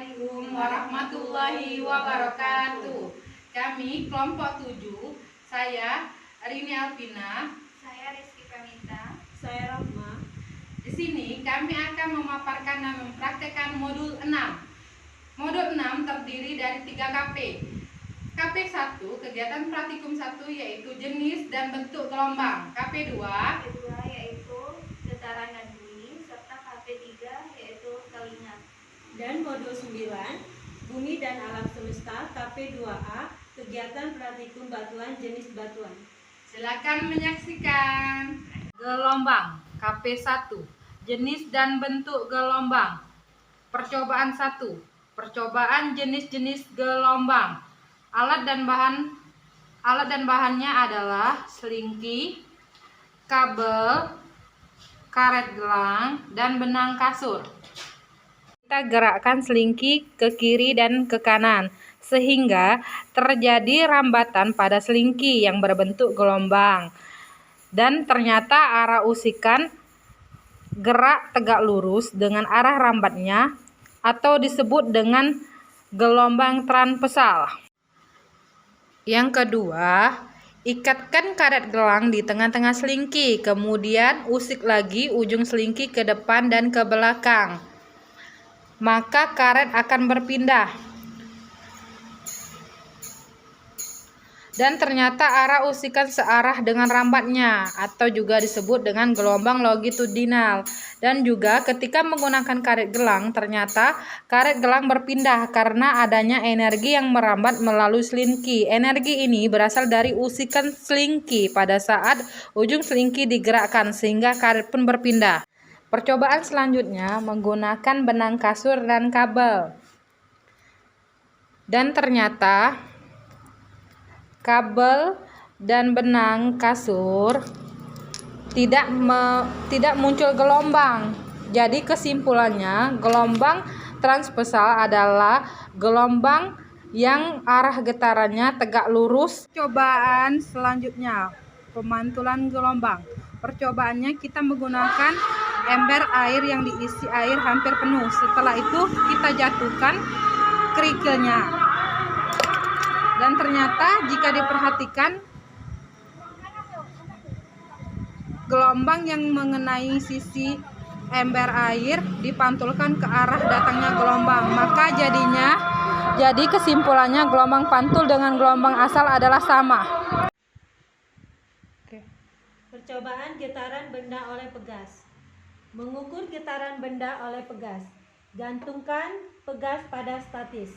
Assalamualaikum warahmatullahi wabarakatuh. Kami kelompok 7, saya Arini Alvina, Saya Rizky Pramita. Saya Rahma. Di sini kami akan memaparkan dan mempraktekkan modul 6. Modul 6 terdiri dari 3 KP. KP 1, kegiatan praktikum 1 yaitu jenis dan bentuk gelombang. KP 2, Kedua yaitu getaran dan bunyi, serta KP 3 yaitu telinga. Dan modul 9, Bumi dan Alam Semesta, KP 2A, kegiatan praktikum batuan jenis batuan. silakan menyaksikan. Gelombang KP 1, jenis dan bentuk gelombang. Percobaan 1, percobaan jenis-jenis gelombang. Alat dan bahannya adalah selingki, kabel, karet gelang, dan benang kasur. Kita gerakkan selingki ke kiri dan ke kanan sehingga terjadi rambatan pada selingki yang berbentuk gelombang. Dan ternyata arah usikan gerak tegak lurus dengan arah rambatnya atau disebut dengan gelombang transversal. Yang kedua, ikatkan karet gelang di tengah-tengah selingki, kemudian usik lagi ujung selingki ke depan dan ke belakang. Maka karet akan berpindah. Dan ternyata arah usikan searah dengan rambatnya atau juga disebut dengan gelombang longitudinal. Dan juga ketika menggunakan karet gelang, ternyata karet gelang berpindah karena adanya energi yang merambat melalui selingki. Energi ini berasal dari usikan selingki pada saat ujung selingki digerakkan sehingga karet pun berpindah. Percobaan selanjutnya menggunakan benang kasur dan kabel. Dan ternyata kabel dan benang kasur tidak muncul gelombang. Jadi kesimpulannya, gelombang transversal adalah gelombang yang arah getarannya tegak lurus. Percobaan selanjutnya, pemantulan gelombang. Percobaannya kita menggunakan ember air yang diisi air hampir penuh. Setelah itu kita jatuhkan kerikilnya. Dan ternyata jika diperhatikan, gelombang yang mengenai sisi ember air dipantulkan ke arah datangnya gelombang. Maka jadi kesimpulannya gelombang pantul dengan gelombang asal adalah sama. Percobaan getaran benda oleh pegas. Mengukur getaran benda oleh pegas. Gantungkan pegas pada statis.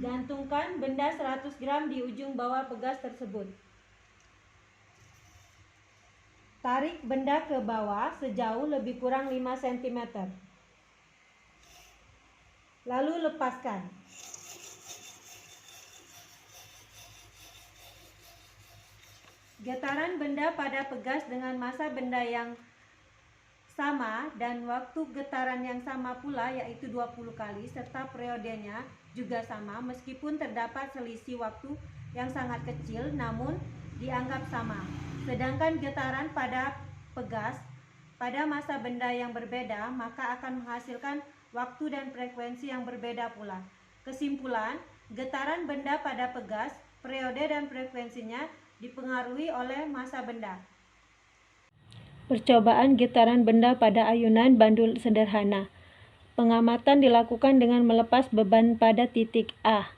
Gantungkan benda 100 gram di ujung bawah pegas tersebut. Tarik benda ke bawah sejauh lebih kurang 5 cm. Lalu lepaskan. Getaran benda pada pegas dengan massa benda yang sama dan waktu getaran yang sama pula, yaitu 20 kali, serta periodenya juga sama meskipun terdapat selisih waktu yang sangat kecil namun dianggap sama. Sedangkan getaran pada pegas pada massa benda yang berbeda maka akan menghasilkan waktu dan frekuensi yang berbeda pula. Kesimpulan, getaran benda pada pegas, periode dan frekuensinya dipengaruhi oleh massa benda. Percobaan getaran benda pada ayunan bandul sederhana. Pengamatan dilakukan dengan melepas beban pada titik A.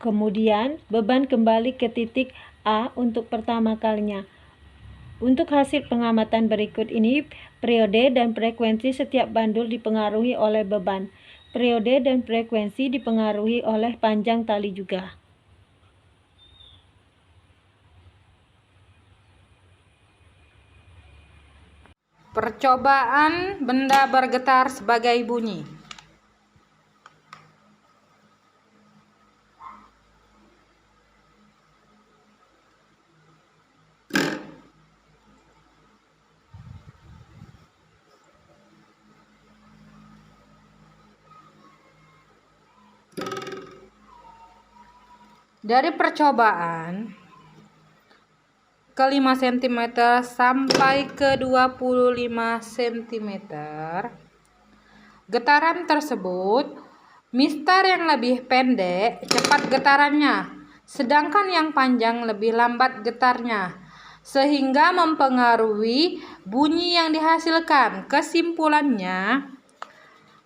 Kemudian beban kembali ke titik A untuk pertama kalinya. Untuk hasil pengamatan berikut ini, periode dan frekuensi setiap bandul dipengaruhi oleh beban. Periode dan frekuensi dipengaruhi oleh panjang tali juga. Percobaan benda bergetar sebagai bunyi. Dari percobaan ke 5 cm sampai ke 25 cm. Getaran tersebut, mistar yang lebih pendek cepat getarannya, sedangkan yang panjang lebih lambat getarnya, sehingga mempengaruhi bunyi yang dihasilkan. Kesimpulannya,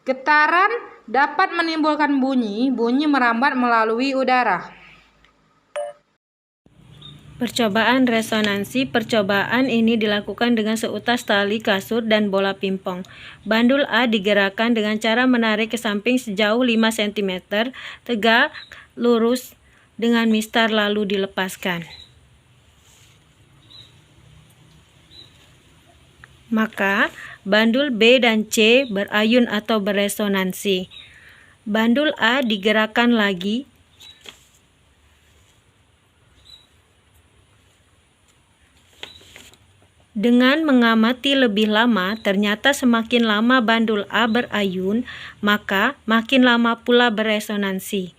getaran dapat menimbulkan bunyi merambat melalui udara. Percobaan resonansi. Percobaan ini dilakukan dengan seutas tali kasur dan bola pingpong. Bandul A digerakkan dengan cara menarik ke samping sejauh 5 cm, tegak lurus dengan mistar lalu dilepaskan. Maka bandul B dan C berayun atau beresonansi. Bandul A digerakkan lagi dengan mengamati lebih lama. Ternyata semakin lama bandul A berayun, maka makin lama pula beresonansi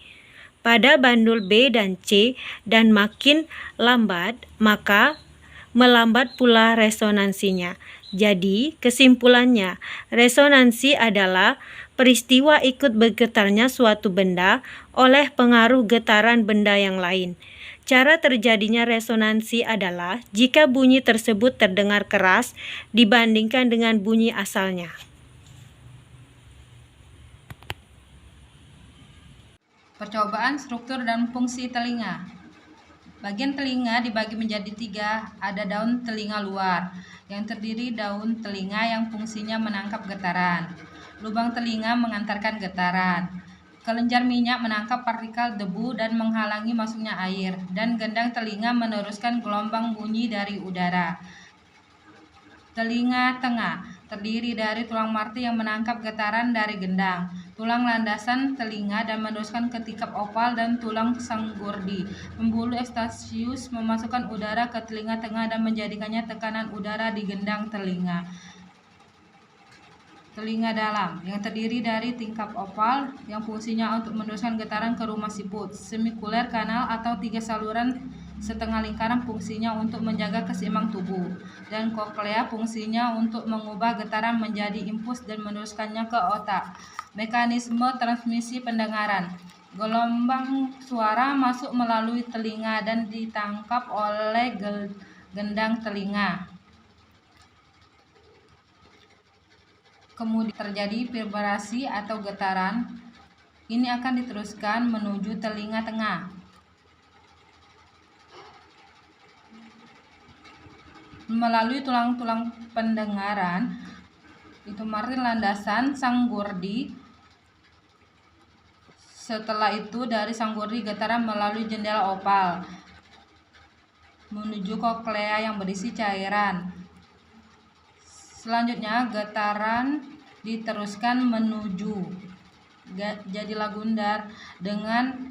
pada bandul B dan C, dan makin lambat maka melambat pula resonansinya. Jadi kesimpulannya, resonansi adalah peristiwa ikut bergetarnya suatu benda oleh pengaruh getaran benda yang lain. Cara terjadinya resonansi adalah jika bunyi tersebut terdengar keras dibandingkan dengan bunyi asalnya. Percobaan struktur dan fungsi telinga. Bagian telinga dibagi menjadi 3. Ada daun telinga luar, yang terdiri daun telinga yang fungsinya menangkap getaran. Lubang telinga mengantarkan getaran. Kelenjar minyak menangkap partikel debu dan menghalangi masuknya air. Dan gendang telinga meneruskan gelombang bunyi dari udara. Telinga tengah terdiri dari tulang marti yang menangkap getaran dari gendang, tulang landasan telinga dan meneruskan ke tikap opal, dan tulang sanggurdi. Pembuluh Eustachius memasukkan udara ke telinga tengah dan menjadikannya tekanan udara di gendang telinga. Telinga dalam yang terdiri dari tingkap opal yang fungsinya untuk meneruskan getaran ke rumah siput. Semikuler kanal atau 3 saluran setengah lingkaran fungsinya untuk menjaga keseimbangan tubuh. Dan koklea fungsinya untuk mengubah getaran menjadi impuls dan meneruskannya ke otak. Mekanisme transmisi pendengaran. Gelombang suara masuk melalui telinga dan ditangkap oleh gendang telinga. Kemudian terjadi vibrasi atau getaran. Ini akan diteruskan menuju telinga tengah. Melalui tulang-tulang pendengaran, itu marti landasan sanggurdi. Setelah itu dari sanggurdi getaran melalui jendela opal menuju koklea yang berisi cairan. Selanjutnya getaran diteruskan menuju jadilah gundar dengan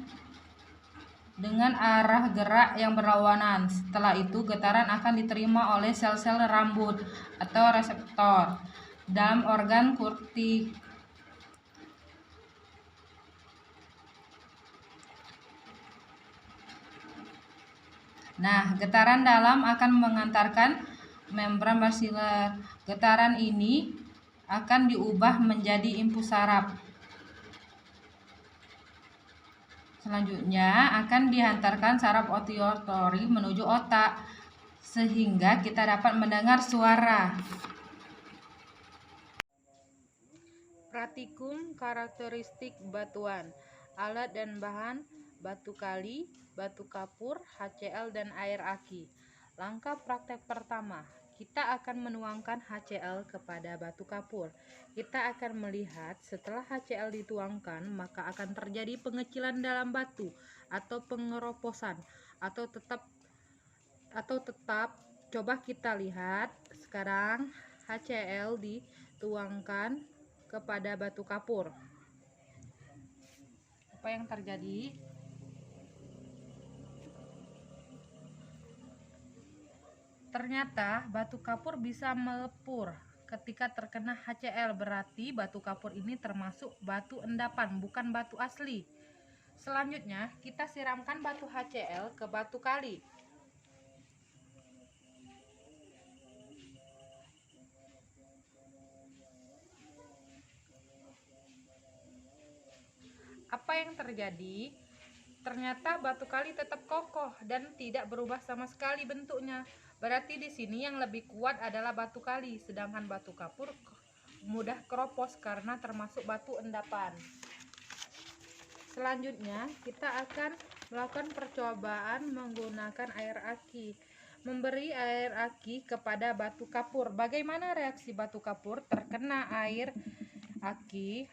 arah gerak yang berlawanan. Setelah itu getaran akan diterima oleh sel-sel rambut atau reseptor dalam organ kurtik. Nah, getaran dalam akan mengantarkan membran basilar. Getaran ini akan diubah menjadi impuls saraf. Selanjutnya akan dihantarkan saraf auditory menuju otak sehingga kita dapat mendengar suara. Praktikum karakteristik batuan. Alat dan bahan: batu kali, batu kapur, HCl dan air aki. Langkah praktek pertama, kita akan menuangkan HCl kepada batu kapur. Kita akan melihat setelah HCl dituangkan, maka akan terjadi pengecilan dalam batu atau pengeroposan atau tetap. Coba kita lihat sekarang HCl dituangkan kepada batu kapur. Apa yang terjadi? Ternyata batu kapur bisa melepur ketika terkena HCl, berarti batu kapur ini termasuk batu endapan, bukan batu asli. Selanjutnya kita siramkan batu HCl ke batu kali. apa yang terjadi? Ternyata batu kali tetap kokoh dan tidak berubah sama sekali bentuknya. Berarti di sini yang lebih kuat adalah batu kali, sedangkan batu kapur mudah keropos karena termasuk batu endapan. Selanjutnya, kita akan melakukan percobaan menggunakan air aki. Memberi air aki kepada batu kapur. Bagaimana reaksi batu kapur terkena air aki?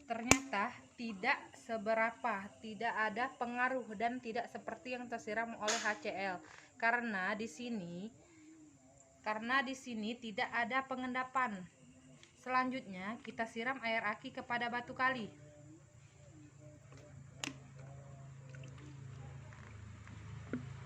Ternyata tidak seberapa, tidak ada pengaruh dan tidak seperti yang tersiram oleh HCl karena di sini tidak ada pengendapan. Selanjutnya kita siram air aki kepada batu kali.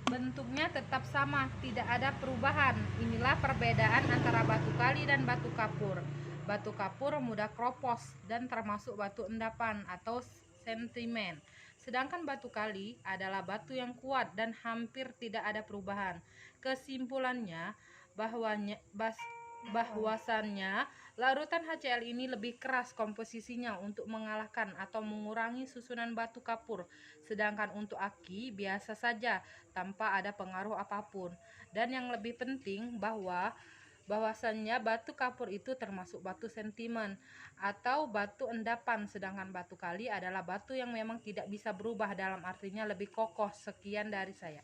Bentuknya tetap sama, tidak ada perubahan. Inilah perbedaan antara batu kali dan batu kapur. Batu kapur mudah keropos dan termasuk batu endapan atau sedimen. Sedangkan batu kali adalah batu yang kuat dan hampir tidak ada perubahan. Kesimpulannya bahwasannya larutan HCl ini lebih keras komposisinya untuk mengalahkan atau mengurangi susunan batu kapur, sedangkan untuk aki biasa saja tanpa ada pengaruh apapun. Dan yang lebih penting bahwasannya batu kapur itu termasuk batu sedimen atau batu endapan, sedangkan batu kali adalah batu yang memang tidak bisa berubah, dalam artinya lebih kokoh. Sekian dari saya.